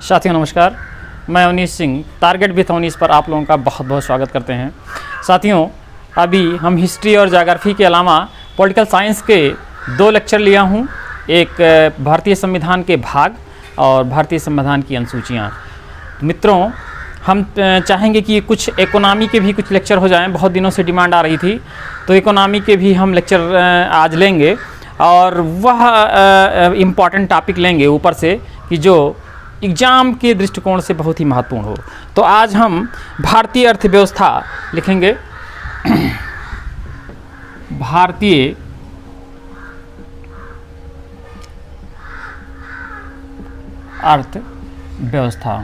साथियों नमस्कार, मैं अवनीश सिंह टारगेट विथ अवनीश पर आप लोगों का बहुत बहुत स्वागत करते हैं। साथियों, अभी हम हिस्ट्री और ज्योग्राफी के अलावा पॉलिटिकल साइंस के 2 लेक्चर लिया हूँ। एक भारतीय संविधान के भाग और भारतीय संविधान की अनुसूचियाँ। मित्रों, हम चाहेंगे कि कुछ इकोनॉमी के भी कुछ लेक्चर हो जाएं। बहुत दिनों से डिमांड आ रही थी, तो इकोनॉमी के भी हम लेक्चर आज लेंगे और वह इम्पॉर्टेंट टॉपिक लेंगे ऊपर से कि जो एग्ज़ाम के दृष्टिकोण से बहुत ही महत्वपूर्ण हो। तो आज हम भारतीय अर्थव्यवस्था लिखेंगे। भारतीय अर्थव्यवस्था।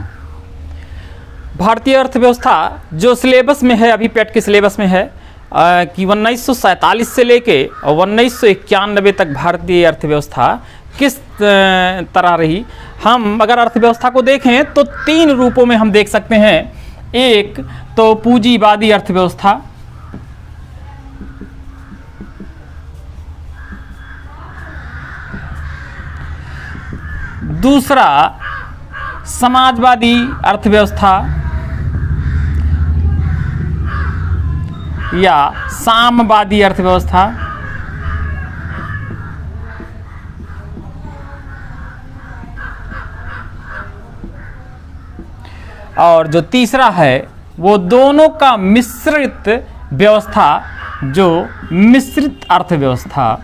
भारतीय अर्थव्यवस्था जो सिलेबस में है, अभी पेट के सिलेबस में है कि 1947 से लेके 1991 तक भारतीय अर्थव्यवस्था किस तरह रही। हम अगर अर्थव्यवस्था को देखें तो 3 रूपों में हम देख सकते हैं। एक तो पूंजीवादी अर्थव्यवस्था, दूसरा समाजवादी अर्थव्यवस्था या साम्यवादी अर्थव्यवस्था, और जो तीसरा है वो दोनों का मिश्रित व्यवस्था, जो मिश्रित अर्थव्यवस्था।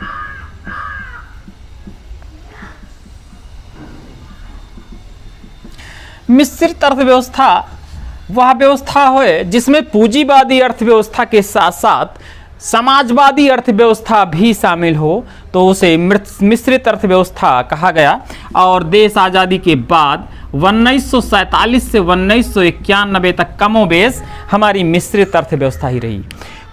मिश्रित अर्थव्यवस्था वह व्यवस्था है जिसमें पूंजीवादी अर्थव्यवस्था के साथ साथ समाजवादी अर्थव्यवस्था भी शामिल हो, तो उसे मिश्रित अर्थव्यवस्था कहा गया। और देश आज़ादी के बाद 1947 से 1991 तक कमोबेश हमारी मिश्रित अर्थव्यवस्था ही रही।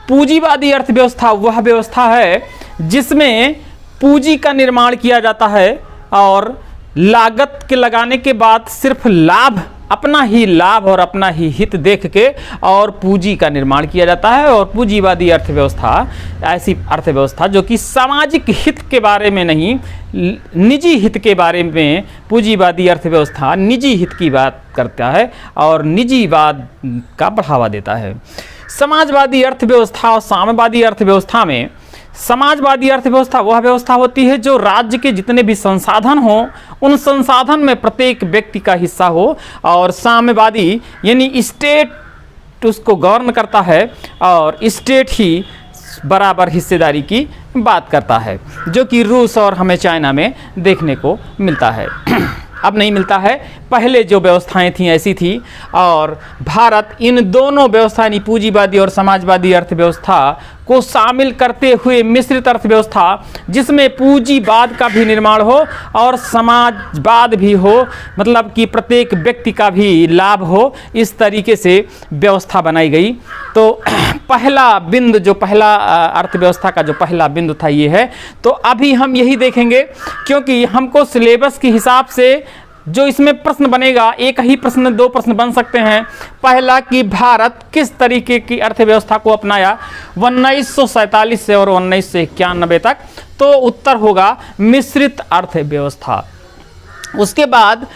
पूंजीवादी अर्थव्यवस्था वह व्यवस्था है जिसमें पूंजी का निर्माण किया जाता है और लागत के लगाने के बाद सिर्फ लाभ, अपना ही लाभ और अपना ही हित देख के और पूंजी का निर्माण किया जाता है। और पूंजीवादी अर्थव्यवस्था ऐसी अर्थव्यवस्था जो कि सामाजिक हित के बारे में नहीं, निजी हित के बारे में, पूंजीवादी अर्थव्यवस्था निजी हित की बात करता है और निजीवाद का बढ़ावा देता है। समाजवादी अर्थव्यवस्था और साम्यवादी अर्थव्यवस्था में, समाजवादी अर्थव्यवस्था वह व्यवस्था होती है जो राज्य के जितने भी संसाधन हों उन संसाधन में प्रत्येक व्यक्ति का हिस्सा हो, और साम्यवादी यानी स्टेट उसको गवर्न करता है और स्टेट ही बराबर हिस्सेदारी की बात करता है, जो कि रूस और हमें चाइना में देखने को मिलता है। अब नहीं मिलता है, पहले जो व्यवस्थाएं थीं ऐसी थी। और भारत इन दोनों व्यवस्था यानी पूंजीवादी और समाजवादी अर्थव्यवस्था को शामिल करते हुए मिश्रित अर्थव्यवस्था, जिसमें पूंजीवाद का भी निर्माण हो और समाजवाद भी हो, मतलब कि प्रत्येक व्यक्ति का भी लाभ हो, इस तरीके से व्यवस्था बनाई गई। तो पहला बिंदु, जो पहला अर्थव्यवस्था का जो पहला बिंदु था ये है। तो अभी हम यही देखेंगे, क्योंकि हमको सिलेबस के हिसाब से जो इसमें प्रश्न बनेगा, एक ही प्रश्न 2 प्रश्न बन सकते हैं। पहला कि भारत किस तरीके की अर्थव्यवस्था को अपनाया 1947 से और 1991 तक, तो उत्तर होगा मिश्रित अर्थव्यवस्था। उसके बाद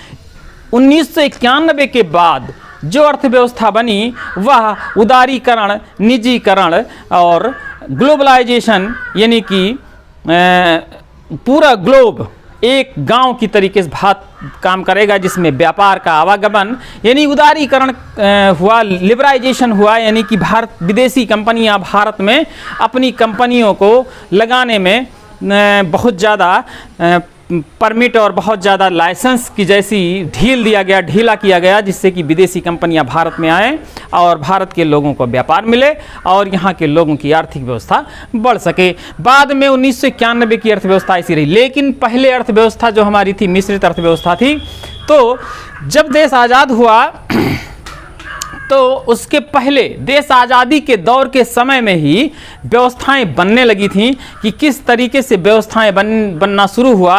1991 के बाद जो अर्थव्यवस्था बनी वह उदारीकरण, निजीकरण और ग्लोबलाइजेशन, यानी कि पूरा ग्लोब एक गांव की तरीके से काम करेगा, जिसमें व्यापार का आवागमन यानी उदारीकरण हुआ, लिबराइजेशन हुआ, यानी कि भारत, विदेशी कंपनियां भारत में अपनी कंपनियों को लगाने में बहुत ज़्यादा परमिट और बहुत ज़्यादा लाइसेंस की जैसी ढीला किया गया, जिससे कि विदेशी कंपनियां भारत में आएँ और भारत के लोगों को व्यापार मिले और यहाँ के लोगों की आर्थिक व्यवस्था बढ़ सके। बाद में 1991 की अर्थव्यवस्था ऐसी रही। लेकिन पहले अर्थव्यवस्था जो हमारी थी मिश्रित अर्थव्यवस्था थी। तो जब देश आज़ाद हुआ तो उसके पहले देश आज़ादी के दौर के समय में ही व्यवस्थाएं बनने लगी थीं कि किस तरीके से व्यवस्थाएं बनना शुरू हुआ।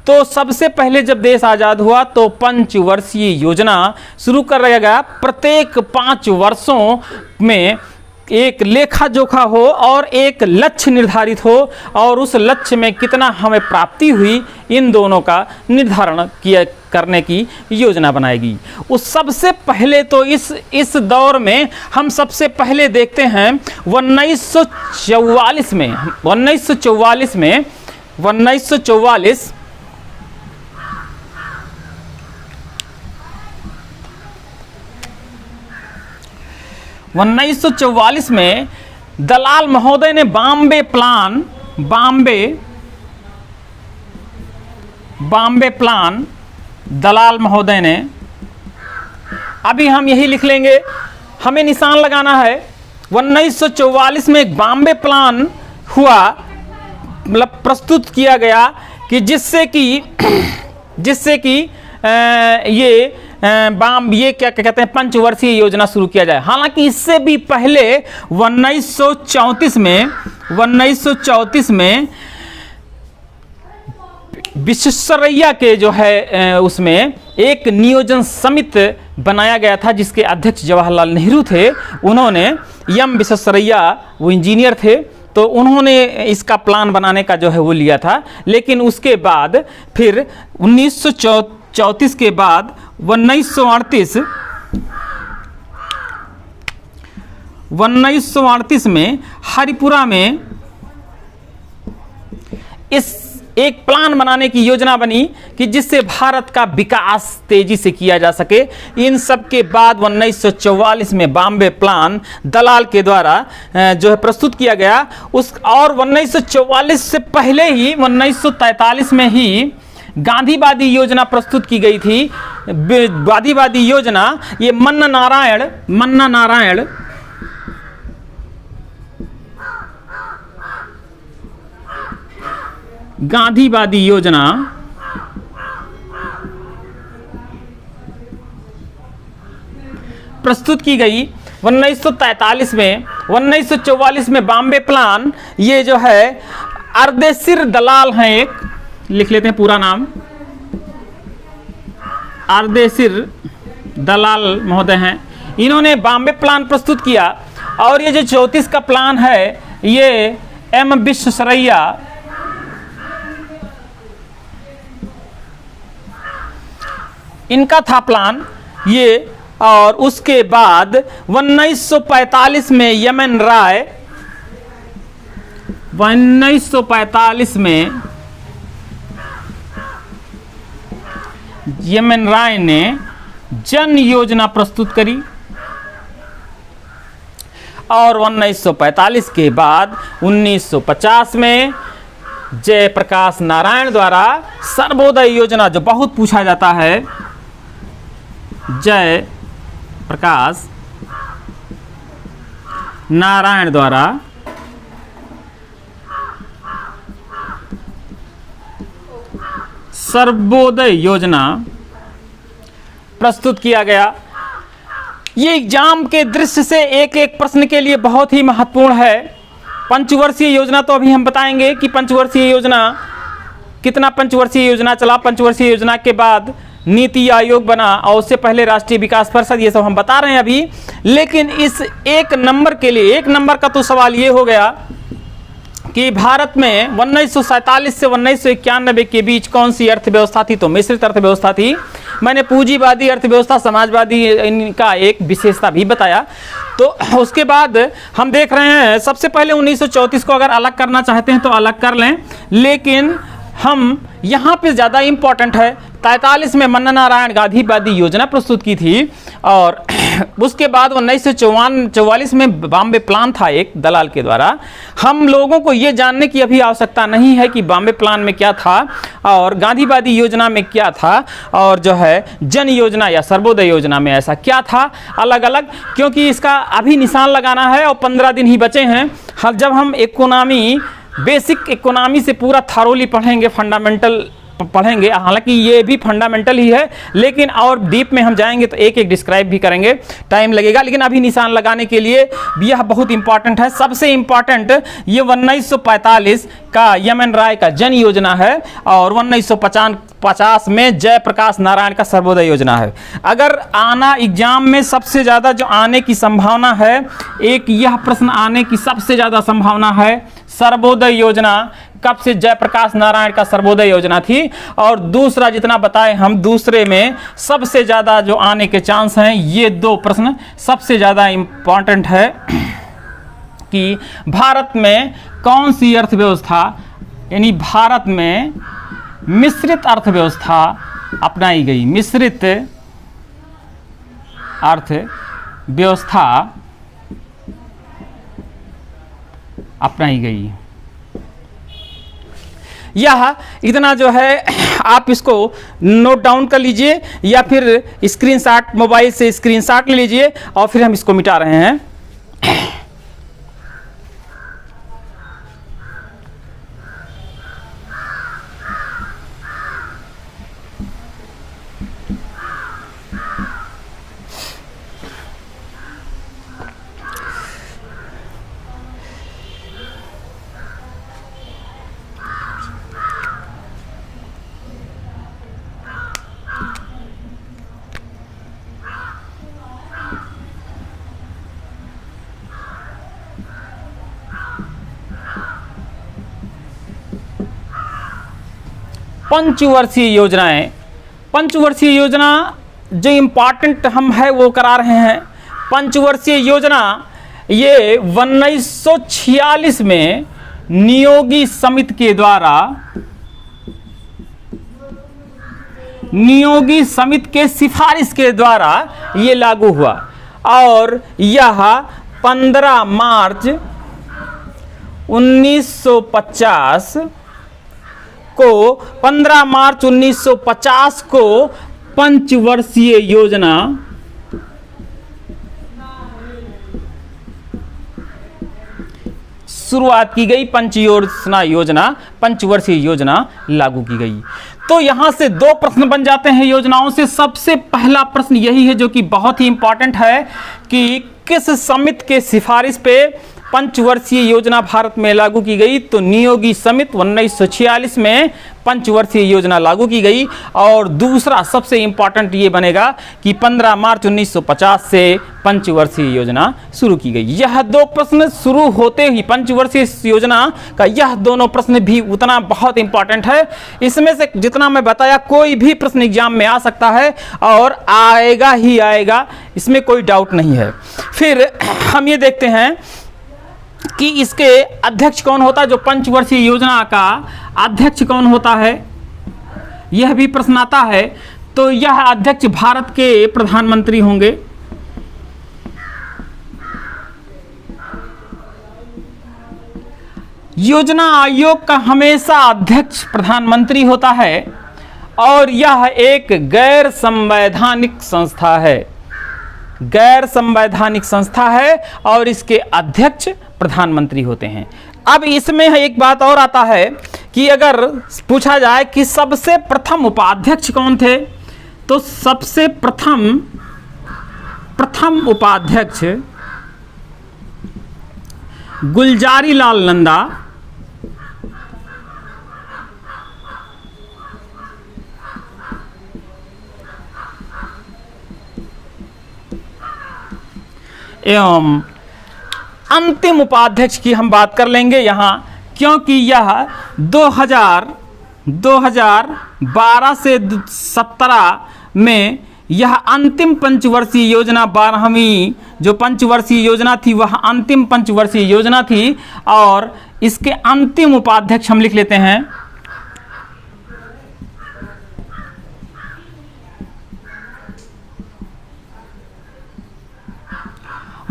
तो सबसे पहले जब देश आज़ाद हुआ तो 5 वर्षीय योजना शुरू कर दिया गया। प्रत्येक 5 वर्षों में एक लेखा जोखा हो और एक लक्ष्य निर्धारित हो, और उस लक्ष्य में कितना हमें प्राप्ति हुई, इन दोनों का निर्धारण किया करने की योजना बनाएगी। उस सबसे पहले तो इस दौर में हम सबसे पहले देखते हैं 1944 में 1944 में दलाल महोदय ने बॉम्बे प्लान दलाल महोदय ने, अभी हम यही लिख लेंगे, हमें निशान लगाना है। 1944 में एक बॉम्बे प्लान हुआ, मतलब प्रस्तुत किया गया कि जिससे कि ये क्या कहते हैं, पंचवर्षीय योजना शुरू किया जाए। हालांकि इससे भी पहले 1934 में विश्वेश्वरैया के जो है उसमें एक नियोजन समिति बनाया गया था, जिसके अध्यक्ष जवाहरलाल नेहरू थे। उन्होंने एम विश्वेश्वरैया, वो इंजीनियर थे, तो उन्होंने इसका प्लान बनाने का जो है वो लिया था। लेकिन उसके बाद फिर 1934 के बाद 1938 में हरिपुरा में इस एक प्लान बनाने की योजना बनी कि जिससे भारत का विकास तेजी से किया जा सके। इन सब के बाद 1944 में बॉम्बे प्लान दलाल के द्वारा जो है प्रस्तुत किया गया। और 1944 से पहले ही 1943 में ही गांधीवादी योजना प्रस्तुत की गई थी। गांधीवादी योजना ये मन्ना नारायण गांधीवादी योजना प्रस्तुत की गई 1943 में। 1944 में बॉम्बे प्लान, ये जो है अर्देशीर दलाल हैं, एक लिख लेते हैं पूरा नाम, अर्देशीर दलाल महोदय हैं। इन्होंने बॉम्बे प्लान प्रस्तुत किया। और ये जो 34 का प्लान है, ये एम विश्वेश्वरैया इनका था प्लान ये। और उसके बाद 1945 में यमन राय ने जन योजना प्रस्तुत करी। और 1945 के बाद 1950 में जयप्रकाश नारायण द्वारा सर्वोदय योजना, जो बहुत पूछा जाता है, जयप्रकाश नारायण द्वारा सर्वोदय योजना प्रस्तुत किया गया। ये एग्जाम के दृष्टि से एक एक प्रश्न के लिए बहुत ही महत्वपूर्ण है। पंचवर्षीय योजना तो अभी हम बताएंगे कि पंचवर्षीय योजना कितना पंचवर्षीय योजना चला, पंचवर्षीय योजना के बाद नीति आयोग बना, और उससे पहले राष्ट्रीय विकास परिषद, ये सब हम बता रहे हैं अभी। लेकिन इस एक नंबर के लिए, एक नंबर का तो सवाल ये हो गया कि भारत में 1947 से 1991 के बीच कौन सी अर्थव्यवस्था थी, तो मिश्रित अर्थव्यवस्था थी। मैंने पूंजीवादी अर्थव्यवस्था, समाजवादी, इनका एक विशेषता भी बताया। तो उसके बाद हम देख रहे हैं, सबसे पहले 1934 को अगर अलग करना चाहते हैं तो अलग कर लें, लेकिन हम यहाँ पे ज़्यादा इम्पॉर्टेंट है 43 में मन्ना नारायण गांधीवादी योजना प्रस्तुत की थी। और उसके बाद 1944 में बॉम्बे प्लान था एक दलाल के द्वारा। हम लोगों को ये जानने की अभी आवश्यकता नहीं है कि बॉम्बे प्लान में क्या था और गांधीवादी योजना में क्या था, और जो है जन योजना या सर्वोदय योजना में ऐसा क्या था अलग अलग, क्योंकि इसका अभी निशान लगाना है और 15 दिन ही बचे हैं। जब हम इकोनॉमी, बेसिक इकोनॉमी से पूरा थारोली पढ़ेंगे, फंडामेंटल पढ़ेंगे, हालांकि ये भी फंडामेंटल ही है, लेकिन और डीप में हम जाएंगे तो एक एक डिस्क्राइब भी करेंगे, टाइम लगेगा। लेकिन अभी निशान लगाने के लिए यह बहुत इंपॉर्टेंट है। सबसे इंपॉर्टेंट ये 1945 का यमन राय का जन योजना है और 1950 में जयप्रकाश नारायण का सर्वोदय योजना है। अगर आना एग्जाम में सबसे ज़्यादा जो आने की संभावना है, एक यह प्रश्न आने की सबसे ज़्यादा संभावना है, सर्वोदय योजना कब से जयप्रकाश नारायण का सर्वोदय योजना थी। और दूसरा जितना बताए हम, दूसरे में सबसे ज़्यादा जो आने के चांस हैं, ये दो प्रश्न सबसे ज़्यादा इंपॉर्टेंट है कि भारत में कौन सी अर्थव्यवस्था, यानी भारत में मिश्रित अर्थव्यवस्था अपनाई गई, मिश्रित अर्थव्यवस्था अपनाई गई। यह इतना जो है आप इसको नोट डाउन कर लीजिए या फिर स्क्रीनशॉट, मोबाइल से स्क्रीनशॉट ले लीजिए और फिर हम इसको मिटा रहे हैं। पंचवर्षीय योजनाएं, पंचवर्षीय योजना जो इम्पॉर्टेंट हम है वो करा रहे हैं। पंचवर्षीय योजना ये 1946 में नियोगी समिति के द्वारा, नियोगी समिति के सिफारिश के द्वारा ये लागू हुआ और यह 15 मार्च 1950 को 15 मार्च 1950 को पंचवर्षीय योजना शुरुआत की गई। पंचवर्षीय योजना लागू की गई। तो यहां से दो प्रश्न बन जाते हैं योजनाओं से। सबसे पहला प्रश्न यही है जो कि बहुत ही इंपॉर्टेंट है कि किस समिति के सिफारिश पे पंचवर्षीय योजना भारत में लागू की गई। तो नियोगी समिति 1946 में पंचवर्षीय योजना लागू की गई। और दूसरा सबसे इंपॉर्टेंट ये बनेगा कि 15 मार्च 1950 से पंचवर्षीय योजना शुरू की गई। यह दो प्रश्न शुरू होते ही पंचवर्षीय योजना का यह दोनों प्रश्न भी उतना बहुत इंपॉर्टेंट है। इसमें से जितना मैं बताया कोई भी प्रश्न एग्जाम में आ सकता है और आएगा ही आएगा, इसमें कोई डाउट नहीं है। फिर हम ये देखते हैं कि इसके अध्यक्ष कौन होता है, जो पंचवर्षीय योजना का अध्यक्ष कौन होता है, यह भी प्रश्न आता है। तो यह अध्यक्ष भारत के प्रधानमंत्री होंगे। योजना आयोग का हमेशा अध्यक्ष प्रधानमंत्री होता है और यह एक गैर संवैधानिक संस्था है, गैर संवैधानिक संस्था है और इसके अध्यक्ष प्रधानमंत्री होते हैं। अब इसमें एक बात और आता है कि अगर पूछा जाए कि सबसे प्रथम उपाध्यक्ष कौन थे, तो सबसे प्रथम उपाध्यक्ष गुलजारी लाल नंदा एवं अंतिम उपाध्यक्ष की हम बात कर लेंगे यहाँ, क्योंकि यह 2012 से 17 में यह अंतिम पंचवर्षीय योजना, 12वीं जो पंचवर्षीय योजना थी वह अंतिम पंचवर्षीय योजना थी। और इसके अंतिम उपाध्यक्ष हम लिख लेते हैं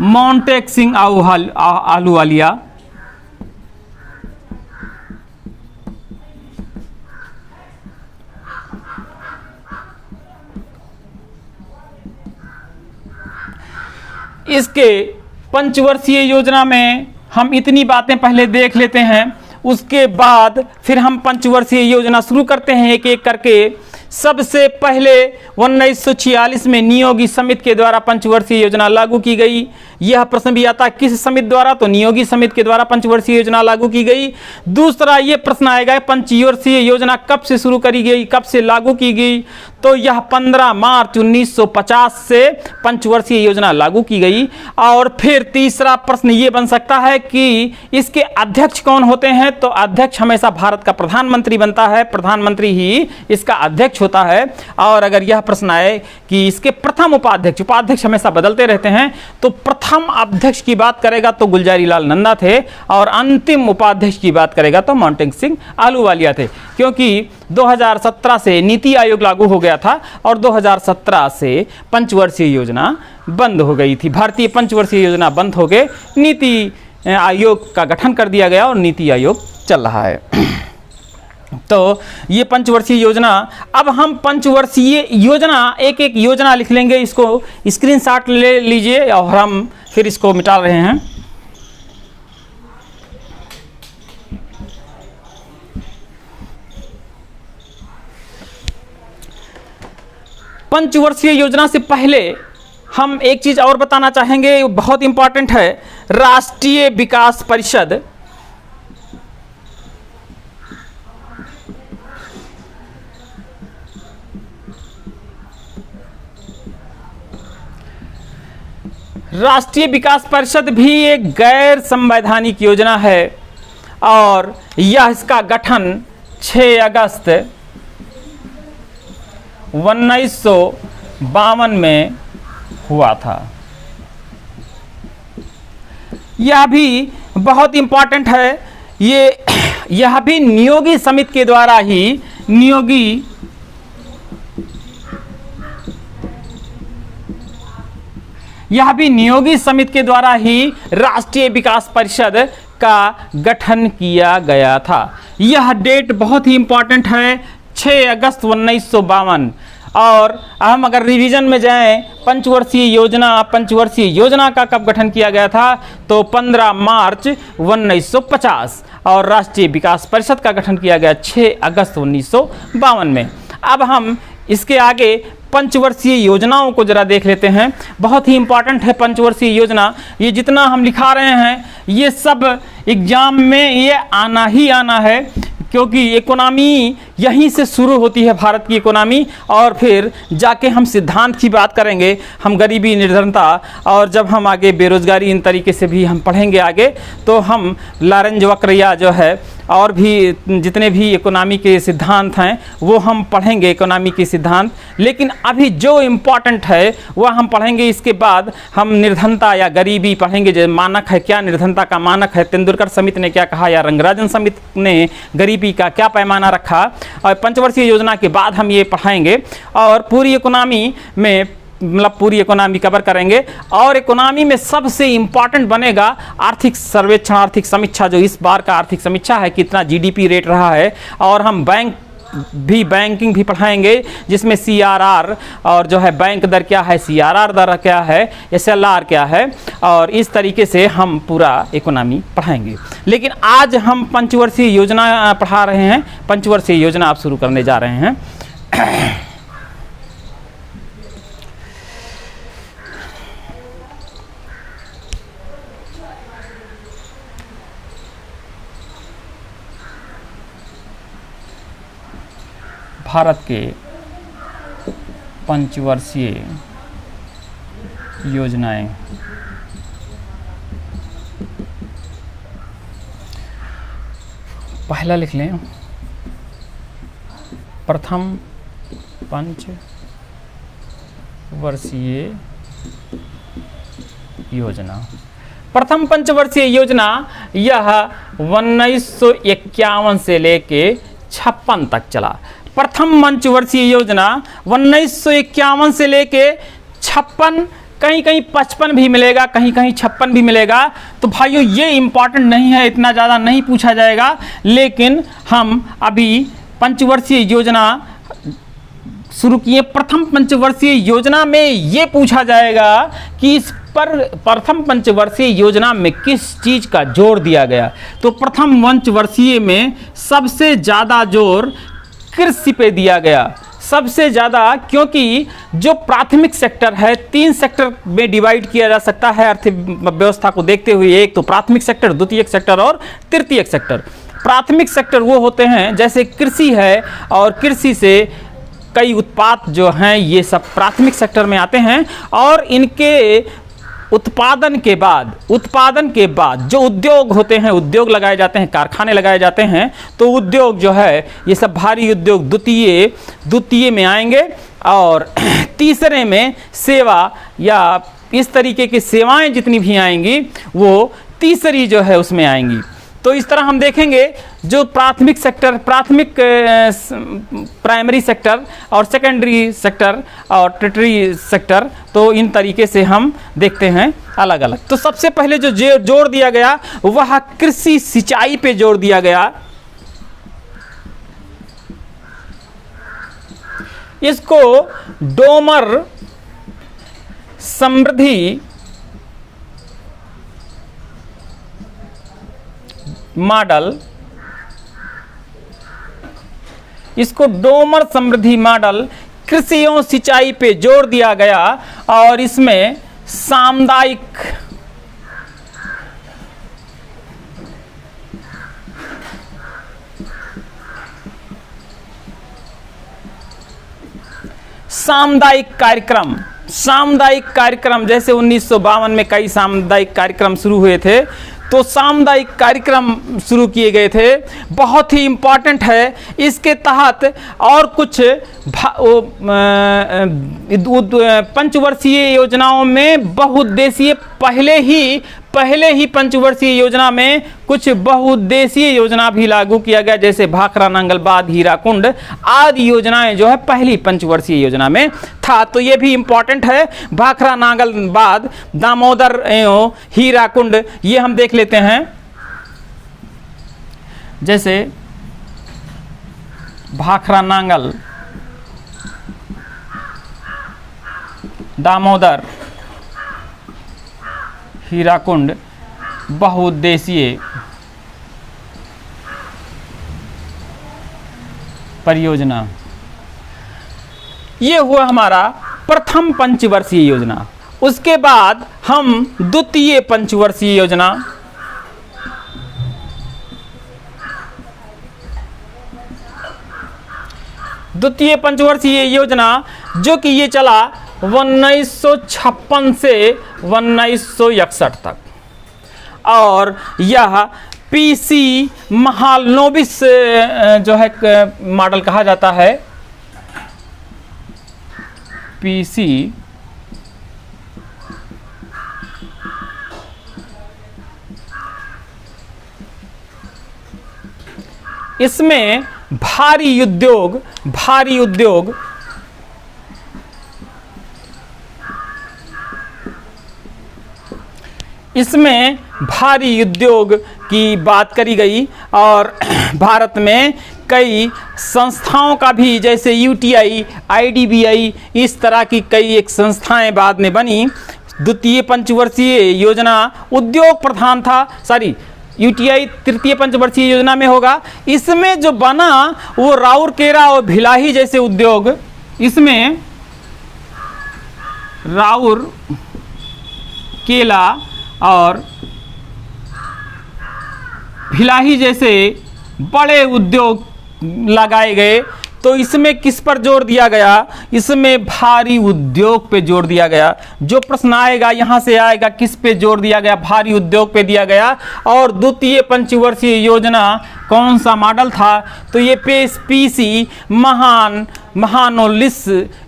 मोंटेक सिंह आहलूवालिया। इसके पंचवर्षीय योजना में हम इतनी बातें पहले देख लेते हैं। उसके बाद फिर हम पंचवर्षीय योजना शुरू करते हैं एक एक करके। सबसे पहले 1946 में नियोगी समिति के द्वारा पंचवर्षीय योजना लागू की गई। यह प्रश्न भी आता है किस समिति द्वारा, तो नियोगी समिति के द्वारा पंचवर्षीय योजना लागू की गई। दूसरा ये प्रश्न आएगा पंचवर्षीय योजना कब से शुरू करी गई, कब से लागू की गई, तो यह 15 मार्च 1950 से पंचवर्षीय योजना लागू की गई। और फिर तीसरा प्रश्न ये बन सकता है कि इसके अध्यक्ष कौन होते हैं, तो अध्यक्ष हमेशा भारत का प्रधानमंत्री बनता है, प्रधानमंत्री ही इसका अध्यक्ष होता है। और अगर यह प्रश्न आए कि इसके प्रथम उपाध्यक्ष, उपाध्यक्ष हमेशा बदलते रहते हैं, तो प्रथम अध्यक्ष की बात करेगा तो गुलजारी लाल नंदा थे, और अंतिम उपाध्यक्ष की बात करेगा तो मोंटेक सिंह आहलूवालिया थे। क्योंकि 2017 से नीति आयोग लागू हो गया था और 2017 से पंचवर्षीय योजना बंद हो गई थी। भारतीय पंचवर्षीय योजना बंद हो गए, नीति आयोग का गठन कर दिया गया और नीति आयोग चल रहा है। तो ये पंचवर्षीय योजना, अब हम पंचवर्षीय योजना एक एक योजना लिख लेंगे, इसको स्क्रीनशॉट ले लीजिए और हम फिर इसको मिटा रहे हैं। पंचवर्षीय योजना से पहले हम एक चीज और बताना चाहेंगे, बहुत इंपॉर्टेंट है। राष्ट्रीय विकास परिषद राष्ट्रीय विकास परिषद भी एक गैर संवैधानिक योजना है और यह इसका गठन 6 अगस्त 1952 में हुआ था। यह भी बहुत इंपॉर्टेंट है। यह भी नियोगी समिति के द्वारा ही नियोगी समिति के द्वारा ही राष्ट्रीय विकास परिषद का गठन किया गया था। यह डेट बहुत ही इंपॉर्टेंट है, 6 अगस्त 1952। और हम अगर रिवीजन में जाएं, पंचवर्षीय योजना का कब गठन किया गया था, तो 15 मार्च 1950 और राष्ट्रीय विकास परिषद का गठन किया गया 6 अगस्त 1952 में। अब हम इसके आगे पंचवर्षीय योजनाओं को जरा देख लेते हैं। बहुत ही इंपॉर्टेंट है पंचवर्षीय योजना। ये जितना हम लिखा रहे हैं ये सब एग्जाम में ये आना ही आना है, क्योंकि इकोनॉमी यहीं से शुरू होती है, भारत की इकोनॉमी, और फिर जाके हम सिद्धांत की बात करेंगे, हम गरीबी निर्धनता, और जब हम आगे बेरोजगारी, इन तरीके से भी हम पढ़ेंगे आगे, तो हम लॉरेंज वक्र या जो है और भी जितने भी इकोनॉमी के सिद्धांत हैं वो हम पढ़ेंगे, इकोनॉमी के सिद्धांत। लेकिन अभी जो इम्पॉर्टेंट है वह हम पढ़ेंगे। इसके बाद हम निर्धनता या गरीबी पढ़ेंगे, जो मानक है, क्या निर्धनता का मानक है, तेंदुलकर समिति ने क्या कहा या रंगराजन समिति ने गरीबी का क्या पैमाना रखा, और पंचवर्षीय योजना के बाद हम ये पढ़ाएंगे। और पूरी इकोनॉमी में पूरी इकोनॉमी कवर करेंगे। और इकोनॉमी में सबसे इंपॉर्टेंट बनेगा आर्थिक सर्वेक्षण, आर्थिक समीक्षा, जो इस बार का आर्थिक समीक्षा है, कितना जीडीपी रेट रहा है। और हम बैंकिंग भी पढ़ाएंगे, जिसमें सीआरआर और जो है बैंक दर क्या है, सीआरआर दर क्या है, एसएलआर क्या है, और इस तरीके से हम पूरा इकोनॉमी पढ़ाएंगे। लेकिन आज हम पंचवर्षीय योजना पढ़ा रहे हैं, पंचवर्षीय योजना आप शुरू करने जा रहे हैं। भारत के पंचवर्षीय योजनाएं। पहला लिख लें, प्रथम पंचवर्षीय योजना। प्रथम पंचवर्षीय योजना यह 1951 से लेके 56 तक चला। प्रथम पंचवर्षीय योजना 1951 से लेके 56, कहीं कहीं 55 भी मिलेगा, कहीं कहीं 56 भी मिलेगा। तो भाइयों ये इंपॉर्टेंट नहीं है, इतना ज़्यादा नहीं पूछा जाएगा। लेकिन हम अभी पंचवर्षीय योजना शुरू किए। प्रथम पंचवर्षीय योजना में ये पूछा जाएगा कि इस पर प्रथम पंचवर्षीय योजना में किस चीज का जोर दिया गया? तो प्रथम पंचवर्षीय में सबसे ज्यादा जोर कृषि पे दिया गया, सबसे ज़्यादा, क्योंकि जो प्राथमिक सेक्टर है 3 सेक्टर में डिवाइड किया जा सकता है अर्थव्यवस्था को देखते हुए। एक तो प्राथमिक सेक्टर, द्वितीयक सेक्टर और तृतीयक सेक्टर। प्राथमिक सेक्टर वो होते हैं जैसे कृषि है, और कृषि से कई उत्पाद जो हैं ये सब प्राथमिक सेक्टर में आते हैं, और इनके उत्पादन के बाद जो उद्योग होते हैं, उद्योग लगाए जाते हैं, कारखाने लगाए जाते हैं, तो उद्योग जो है ये सब भारी उद्योग द्वितीय में आएंगे, और तीसरे में सेवा या इस तरीके की सेवाएं जितनी भी आएंगी वो तीसरी जो है उसमें आएंगी। तो इस तरह हम देखेंगे जो प्राथमिक सेक्टर, प्राइमरी सेक्टर और सेकेंडरी सेक्टर और टर्टियरी सेक्टर, तो इन तरीके से हम देखते हैं अलग अलग। तो सबसे पहले जो जोर दिया गया वह कृषि सिंचाई पे जोर दिया गया। इसको डोमर समृद्धि मॉडल, कृषि एवं सिंचाई पे जोर दिया गया, और इसमें सामुदायिक कार्यक्रम जैसे 1952 में कई सामुदायिक कार्यक्रम शुरू हुए थे, तो सामुदायिक कार्यक्रम शुरू किए गए थे, बहुत ही इम्पॉर्टेंट है। इसके तहत और कुछ पंचवर्षीय योजनाओं में बहुउद्देशीय, पहले ही पंचवर्षीय योजना में कुछ बहुउद्देशीय योजना भी लागू किया गया, जैसे भाखड़ा नांगलबाद, हीराकुंड आदि योजनाएं जो है पहली पंचवर्षीय योजना में था। तो ये भी इम्पॉर्टेंट है, भाखड़ा नांगलबाद, दामोदर एवं हीराकुंड, ये हम देख लेते हैं। जैसे भाखड़ा नांगल, दामोदर, हीराकुंड बहुउद्देशीय परियोजना, ये हुआ हमारा प्रथम पंचवर्षीय योजना। उसके बाद हम द्वितीय पंचवर्षीय योजना, जो कि ये चला 1956 से 1961 तक, और यह पीसी महालनोबिस जो है मॉडल कहा जाता है। पीसी इसमें भारी उद्योग की बात करी गई, और भारत में कई संस्थाओं का भी, जैसे यूटीआई, आईडीबीआई, इस तरह की कई एक संस्थाएं बाद में बनी। द्वितीय पंचवर्षीय योजना उद्योग प्रधान था, यूटीआई तृतीय पंचवर्षीय योजना में होगा। इसमें जो बना वो राउरकेला और भिलाही जैसे उद्योग, इसमें राउरकेला और भिलाही जैसे बड़े उद्योग लगाए गए। तो इसमें किस पर जोर दिया गया? इसमें भारी उद्योग पे जोर दिया गया। जो प्रश्न आएगा यहाँ से आएगा, किस पे जोर दिया गया? भारी उद्योग पे दिया गया। और द्वितीय पंचवर्षीय योजना कौन सा मॉडल था? तो ये पीसी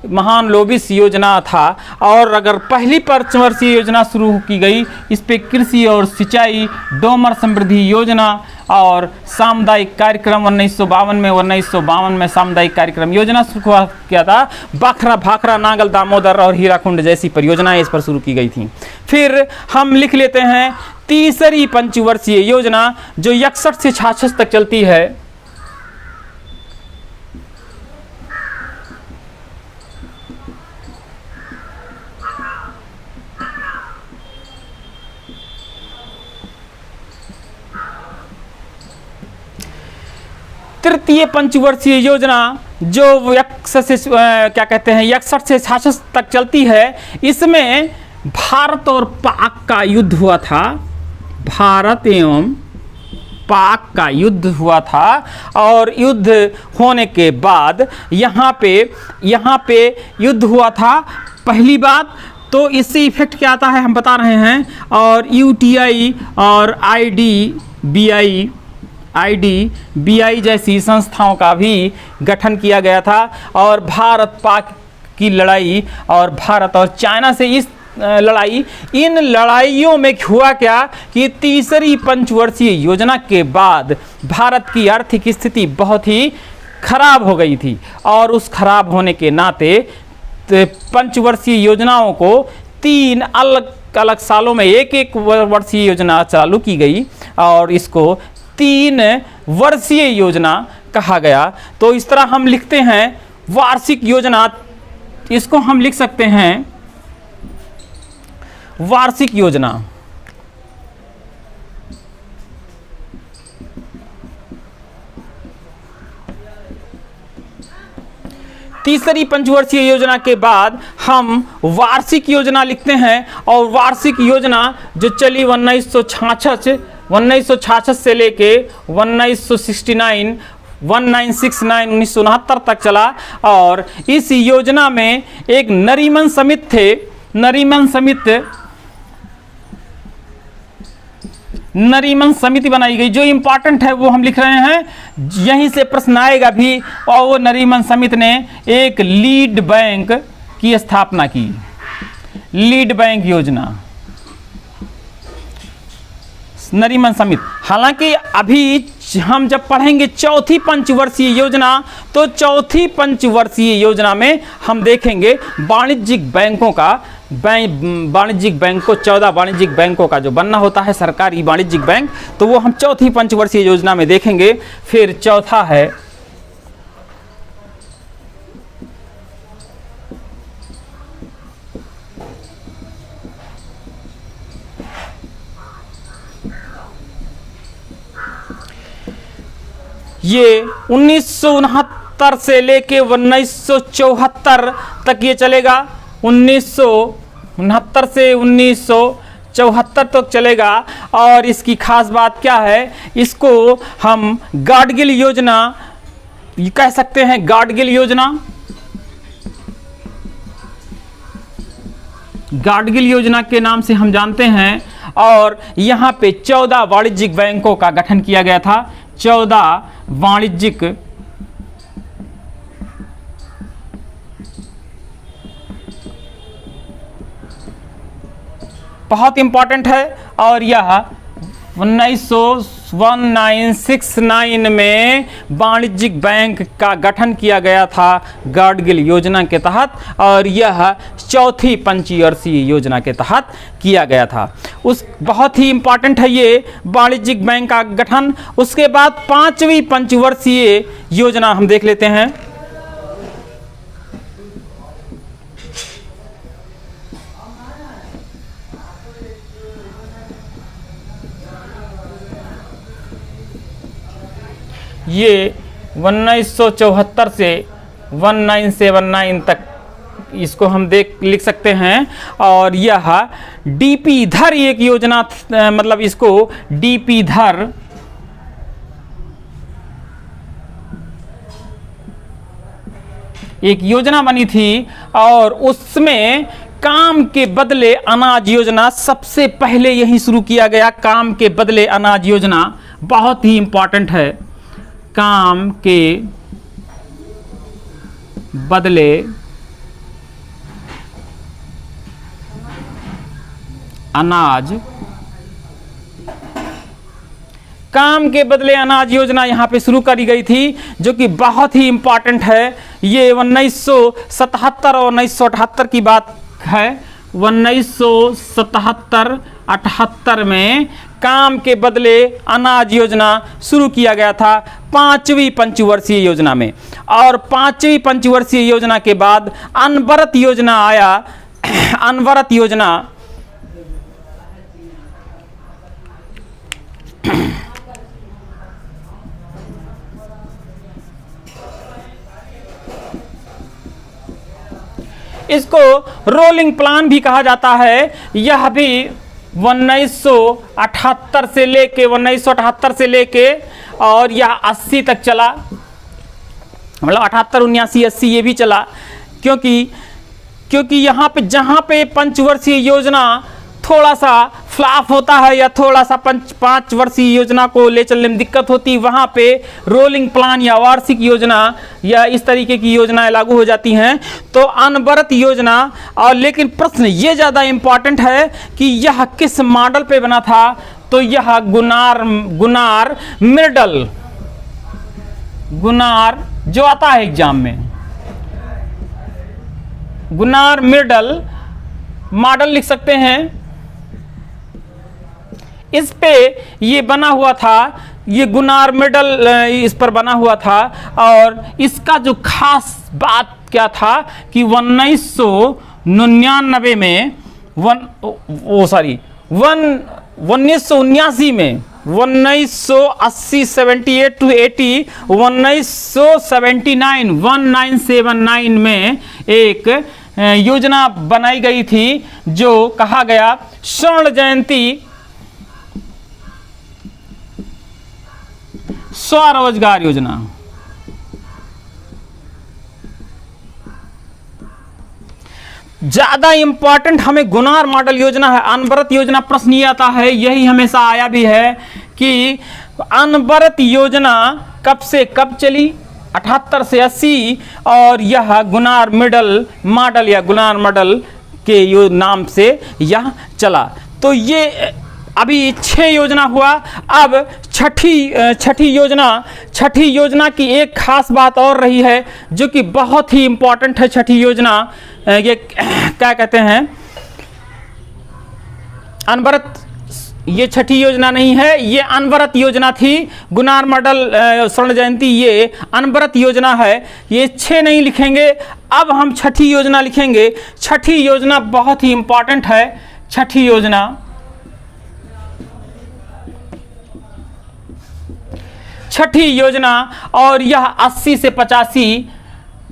महालनोबिस योजना था। और अगर पहली पंचवर्षीय योजना शुरू की गई, इस पे कृषि और सिंचाई, डोमर समृद्धि योजना और सामुदायिक कार्यक्रम 1952 में सामुदायिक कार्यक्रम योजना शुरू किया था। भाखड़ा नांगल, दामोदर और हीराकुंड जैसी परियोजनाएं इस पर शुरू की गई थी। फिर हम लिख लेते हैं तीसरी पंचवर्षीय योजना, जो 61 से 66 तक चलती है। तृतीय पंचवर्षीय योजना जो 61 से 66 तक चलती है, इसमें भारत और पाक का युद्ध हुआ था। भारत एवं पाक का युद्ध हुआ था और युद्ध होने के बाद यहाँ पे युद्ध हुआ था। पहली बात तो इससे इफेक्ट क्या आता है हम बता रहे हैं। और यूटीआई और आईडीबीआई जैसी संस्थाओं का भी गठन किया गया था। और भारत पाक की लड़ाई और भारत और चाइना से इस लड़ाई, इन लड़ाइयों में हुआ क्या कि तीसरी पंचवर्षीय योजना के बाद भारत की आर्थिक स्थिति बहुत ही खराब हो गई थी। और उस खराब होने के नाते पंचवर्षीय योजनाओं को 3 अलग अलग सालों में एक वर्षीय योजना चालू की गई और इसको 3 वर्षीय योजना कहा गया। तो इस तरह हम लिखते हैं वार्षिक योजना, इसको हम लिख सकते हैं वार्षिक योजना। तीसरी पंचवर्षीय योजना के बाद हम वार्षिक योजना लिखते हैं। और वार्षिक योजना जो चली 1966 से लेके 1969 तक चला। और इस योजना में एक नरीमन समिति बनाई गई। जो इंपॉर्टेंट है वो हम लिख रहे हैं, यहीं से प्रश्न आएगा भी। और वो नरीमन समिति ने एक लीड बैंक की स्थापना की। लीड बैंक योजना, नरीमन समिति। हालांकि अभी हम जब पढ़ेंगे चौथी पंचवर्षीय योजना, तो चौथी पंचवर्षीय योजना में हम देखेंगे वाणिज्यिक बैंकों का, वाणिज्यिक बैंकों 14 वाणिज्यिक बैंकों का जो बनना होता है सरकारी वाणिज्यिक बैंक, तो वो हम चौथी पंचवर्षीय योजना में देखेंगे। फिर चौथा है ये 1969 से लेके 1974 तक ये चलेगा। 1969 से 1974 तक चलेगा। और इसकी खास बात क्या है, इसको हम गाडगिल योजना कह सकते हैं। गाडगिल योजना के नाम से हम जानते हैं। और यहाँ पे 14 वाणिज्यिक बैंकों का गठन किया गया था। 14 वाणिज्यिक बहुत इंपॉर्टेंट है। और यह 1969 में वाणिज्यिक बैंक का गठन किया गया था गाडगिल योजना के तहत। और यह चौथी पंचवर्षीय योजना के तहत किया गया था। उस बहुत ही इंपॉर्टेंट है ये वाणिज्यिक बैंक का गठन। उसके बाद पांचवी पंचवर्षीय योजना हम देख लेते हैं। ये 1974 से 1979 तक इसको हम लिख सकते हैं। और यह डीपी धर एक योजना, मतलब इसको डीपी धर एक योजना बनी थी। और उसमें काम के बदले अनाज योजना सबसे पहले यही शुरू किया गया। काम के बदले अनाज योजना बहुत ही इंपॉर्टेंट है। काम के बदले अनाज, काम के बदले अनाज योजना यहाँ पे शुरू करी गई थी, जो कि बहुत ही इंपॉर्टेंट है। ये 1977 और 1978 की बात है। 1977-78 में काम के बदले अनाज योजना शुरू किया गया था पांचवी पंचवर्षीय योजना में। और पांचवी पंचवर्षीय योजना के बाद अनवरत योजना आया। अनवरत योजना इसको रोलिंग प्लान भी कहा जाता है। यह भी 1978 से लेके और यह 80 तक चला, मतलब 78, 79, 80 ये भी चला, क्योंकि यहाँ पे जहाँ पे पंचवर्षीय योजना थोड़ा सा फ्लॉप होता है या थोड़ा सा 5 वर्षीय योजना को ले चलने में दिक्कत होती है, वहाँ पे रोलिंग प्लान या वार्षिक योजना या इस तरीके की योजनाएं लागू हो जाती हैं। तो अनवरत योजना, और लेकिन प्रश्न ये ज़्यादा इम्पॉर्टेंट है कि यह किस मॉडल पे बना था, तो यह गुनार जो आता है एग्जाम में, गुनार मिर्डल मॉडल लिख सकते हैं। इस पे ये बना हुआ था, ये गुनार मिर्डल इस पर बना हुआ था। और इसका जो खास बात क्या था कि 1979 में 1979 में 1980 78 to 80 1979 में एक योजना बनाई गई थी जो कहा गया स्वर्ण जयंती स्वरोजगार योजना। ज्यादा इंपॉर्टेंट हमें गुनार मॉडल योजना है। अनवरत योजना प्रश्न ये आता है, यही हमेशा आया भी है कि अनवरत योजना कब से कब चली, 78 से 80, और यह गुनार मिडल मॉडल या गुनार मॉडल के नाम से यह चला। तो ये अभी 6 योजना हुआ। अब छठी योजना की एक खास बात और रही है जो कि बहुत ही इंपॉर्टेंट है। छठी योजना ये क्या कहते हैं, अनवरत, ये छठी योजना नहीं है, ये अनवरत योजना थी। गुनार मॉडल स्वर्ण जयंती ये अनवरत योजना है। ये 6 नहीं लिखेंगे, अब हम छठी योजना लिखेंगे। छठी योजना बहुत ही इंपॉर्टेंट है। छठी योजना और यह 80 से 85,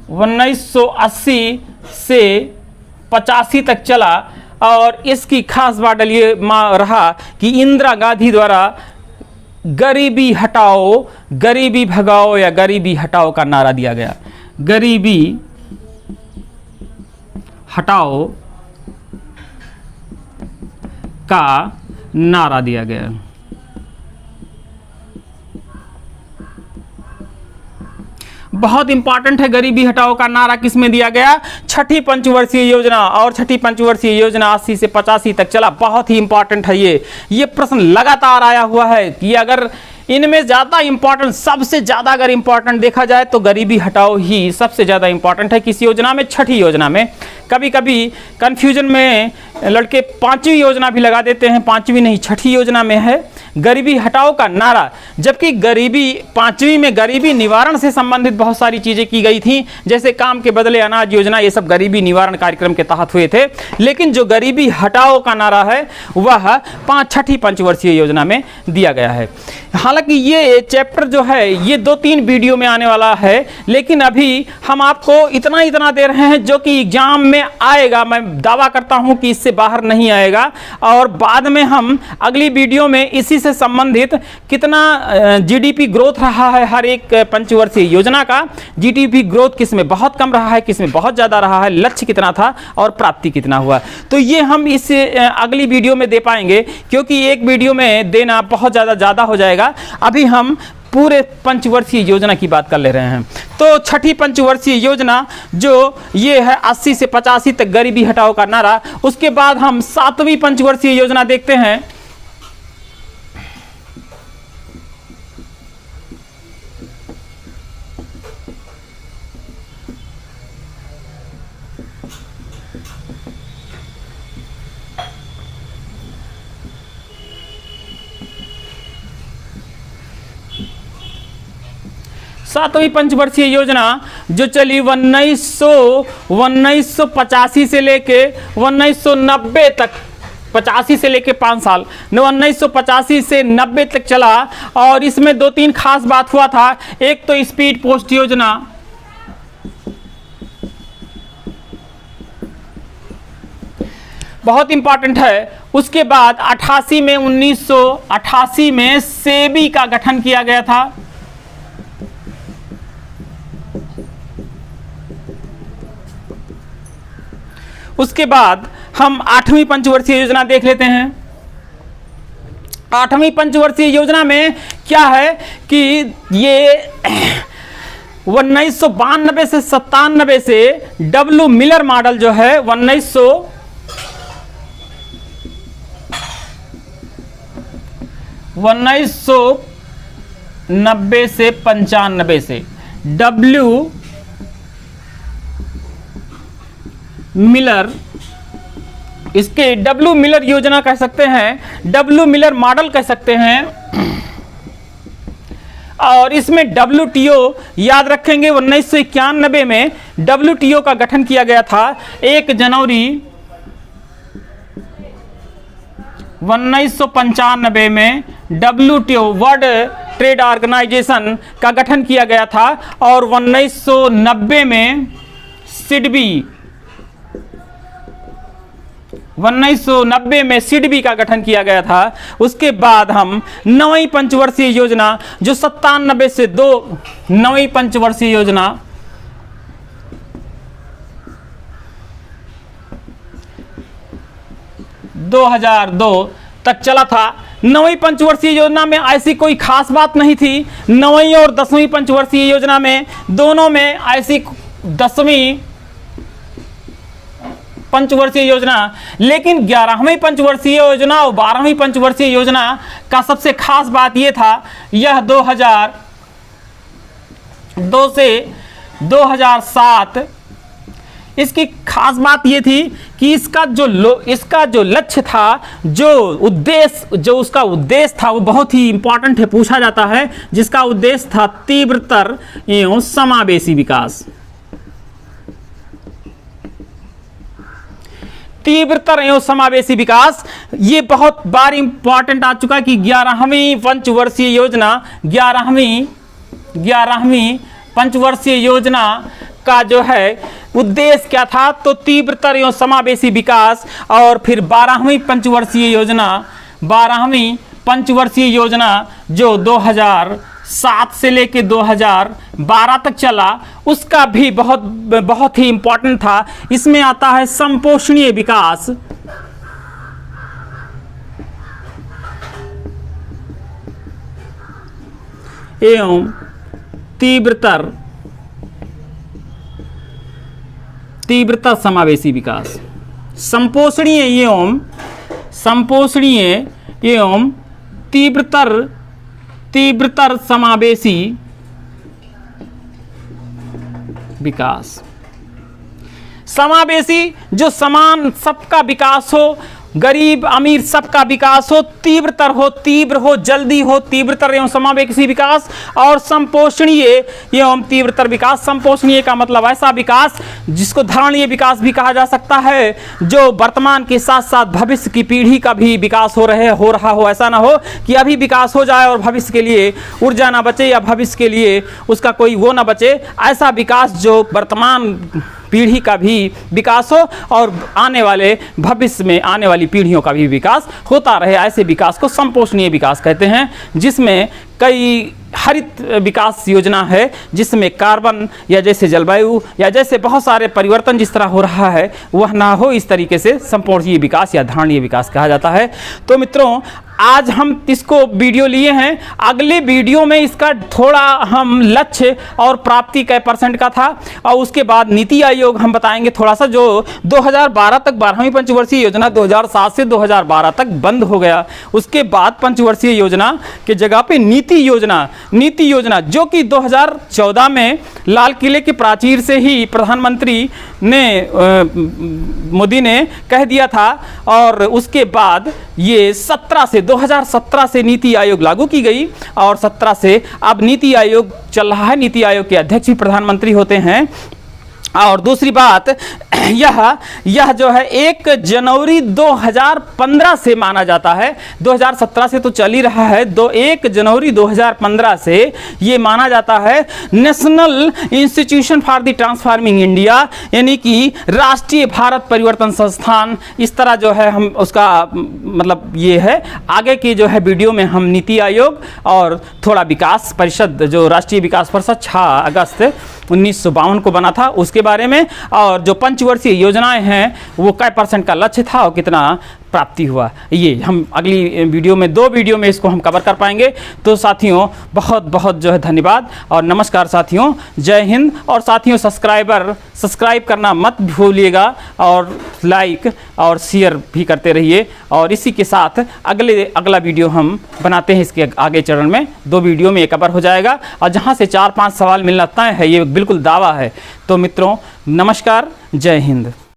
1980 से 85 तक चला। और इसकी खास मॉडल ये रहा कि इंदिरा गांधी द्वारा गरीबी हटाओ, गरीबी भगाओ या गरीबी हटाओ का नारा दिया गया। गरीबी हटाओ का नारा दिया गया। बहुत इंपॉर्टेंट है, गरीबी हटाओ का नारा किसमें दिया गया, छठी पंचवर्षीय योजना। और छठी पंचवर्षीय योजना 80 से 85 तक चला। बहुत ही इंपॉर्टेंट है ये प्रश्न लगातार आया हुआ है कि अगर इनमें ज़्यादा इंपॉर्टेंट, सबसे ज़्यादा अगर इंपॉर्टेंट देखा जाए तो गरीबी हटाओ ही सबसे ज़्यादा इंपॉर्टेंट है किस योजना में, छठी योजना में। कभी कभी कंफ्यूजन में लड़के 5वीं योजना भी लगा देते हैं, 5वीं नहीं, छठी योजना में है गरीबी हटाओ का नारा। जबकि गरीबी 5वीं में गरीबी निवारण से संबंधित बहुत सारी चीज़ें की गई थी, जैसे काम के बदले अनाज योजना, ये सब गरीबी निवारण कार्यक्रम के तहत हुए थे। लेकिन जो गरीबी हटाओ का नारा है वह छठी पंचवर्षीय योजना में दिया गया है। हालांकि ये चैप्टर जो है ये 2-3 वीडियो में आने वाला है, लेकिन अभी हम आपको इतना दे रहे हैं जो कि एग्जाम में आएगा। मैं दावा करता हूं कि इससे बाहर नहीं आएगा। और बाद में हम अगली वीडियो में इसी से संबंधित कितना जीडीपी ग्रोथ रहा है हर एक पंचवर्षीय योजना का, जीडीपी ग्रोथ किसमें बहुत कम रहा है, किसमें बहुत ज़्यादा रहा है, लक्ष्य कितना था और प्राप्ति कितना हुआ, तो ये हम इस अगली वीडियो में दे पाएंगे, क्योंकि एक वीडियो में देना बहुत ज़्यादा हो जाएगा। अभी हम पूरे पंचवर्षीय योजना की बात कर ले रहे हैं। तो छठी पंचवर्षीय योजना जो ये है 80 से 85 तक गरीबी हटाओ का नारा। उसके बाद हम 7वीं पंचवर्षीय योजना देखते हैं। सातवीं पंचवर्षीय योजना जो चली 1985 से लेके 1990 तक, 85 से लेके 5 साल, 1985 से 90 तक चला। और इसमें 2-3 खास बात हुआ था। एक तो स्पीड पोस्ट योजना, बहुत इंपॉर्टेंट है। उसके बाद 88 में 1988 में सेबी का गठन किया गया था। उसके बाद हम 8वीं पंचवर्षीय योजना देख लेते हैं। 8वीं पंचवर्षीय योजना में क्या है कि ये 1992 से 97 से डब्ल्यू मिलर मॉडल जो है 1990 से 95 से डब्ल्यू मिलर, इसके डब्ल्यू मिलर योजना कह सकते हैं, डब्ल्यू मिलर मॉडल कह सकते हैं। और इसमें WTO याद रखेंगे 1991 में WTO का गठन किया गया था। 1 जनवरी 1995 में WTO वर्ल्ड ट्रेड ऑर्गेनाइजेशन का गठन किया गया था। और 1990 में सिडबी का गठन किया गया था। उसके बाद हम 9वीं पंचवर्षीय योजना जो 97 से 9वीं पंचवर्षीय योजना 2002 तक चला था। 9वीं पंचवर्षीय योजना में ऐसी कोई खास बात नहीं थी। 9वीं और 10वीं पंचवर्षीय योजना में दोनों में ऐसी 10वीं पंचवर्षीय योजना, लेकिन 11वीं पंचवर्षीय योजना और 12वीं पंचवर्षीय योजना का सबसे खास बात यह था, यह 2002 से 2007, इसकी खास बात यह थी कि इसका जो लक्ष्य था, जो उसका उद्देश्य था वो बहुत ही इंपॉर्टेंट है, पूछा जाता है, जिसका उद्देश्य था तीव्रतर एवं समावेशी विकास। तीव्रतर एवं समावेशी विकास ये बहुत बार इंपॉर्टेंट आ चुका कि 11वीं पंचवर्षीय योजना का जो है उद्देश्य क्या था, तो तीव्रतर एवं समावेशी विकास। और फिर 12वीं पंचवर्षीय योजना जो 2007 से लेके 2012 तक चला, उसका भी बहुत ही इंपॉर्टेंट था। इसमें आता है संपोषणीय विकास एवं तीव्रतर समावेशी विकास। संपोषणीय एवं तीव्रतर समावेशी विकास। समावेशी जो समान सबका विकास हो, गरीब अमीर सबका विकास हो, तीव्रतर हो, तीव्र हो, जल्दी हो, तीव्रतर एवं समावेशी विकास। और संपोषणीय एवं तीव्रतर विकास। संपोषणीय का मतलब ऐसा विकास जिसको धारणीय विकास भी कहा जा सकता है, जो वर्तमान के साथ साथ भविष्य की पीढ़ी का भी विकास हो रहा हो। ऐसा ना हो कि अभी विकास हो जाए और भविष्य के लिए ऊर्जा ना बचे या भविष्य के लिए उसका कोई वो ना बचे। ऐसा विकास जो वर्तमान पीढ़ी का भी विकास हो और आने वाले भविष्य में आने वाली पीढ़ियों का भी विकास होता रहे, ऐसे विकास को संपोषणीय विकास कहते हैं। जिसमें कई हरित विकास योजना है, जिसमें कार्बन या जैसे जलवायु या जैसे बहुत सारे परिवर्तन जिस तरह हो रहा है वह ना हो, इस तरीके से संपोषणीय विकास या धारणीय विकास कहा जाता है। तो मित्रों, आज हम इसको वीडियो लिए हैं। अगले वीडियो में इसका थोड़ा हम लक्ष्य और प्राप्ति कै % का था, और उसके बाद नीति आयोग हम बताएंगे थोड़ा सा, जो 2012 तक 12वीं पंचवर्षीय योजना 2007 से 2012 तक बंद हो गया। उसके बाद पंचवर्षीय योजना के जगह पे नीति योजना जो कि 2014 में लाल किले के प्राचीर से ही प्रधानमंत्री ने मोदी ने कह दिया था। और उसके बाद ये 2017 से नीति आयोग लागू की गई, और 17 से अब नीति आयोग चल रहा है। नीति आयोग के अध्यक्ष भी प्रधानमंत्री होते हैं। और दूसरी बात यह जो है 1 जनवरी 2015 से माना जाता है, 2017 से तो चल ही रहा है, 1 जनवरी 2015 से ये माना जाता है national institution for the transforming India, यानी कि राष्ट्रीय भारत परिवर्तन संस्थान। इस तरह जो है हम उसका मतलब ये है। आगे की जो है वीडियो में हम नीति आयोग और थोड़ा विकास परिषद, जो राष्ट्रीय विकास परिषद 6 अगस्त 1952 को बना था, उसके बारे में, और जो पंचवर्षीय योजनाएं हैं वो कै % का लक्ष्य था और कितना प्राप्ति हुआ, ये हम अगली वीडियो में 2 वीडियो में इसको हम कवर कर पाएंगे। तो साथियों बहुत बहुत जो है धन्यवाद और नमस्कार साथियों, जय हिंद। और साथियों सब्सक्राइब करना मत भूलिएगा और लाइक और शेयर भी करते रहिए। और इसी के साथ अगला वीडियो हम बनाते हैं, इसके आगे चरण में 2 वीडियो में ये कवर हो जाएगा और जहाँ से 4-5 सवाल मिलना तय है, ये बिल्कुल दावा है। तो मित्रों नमस्कार, जय हिंद।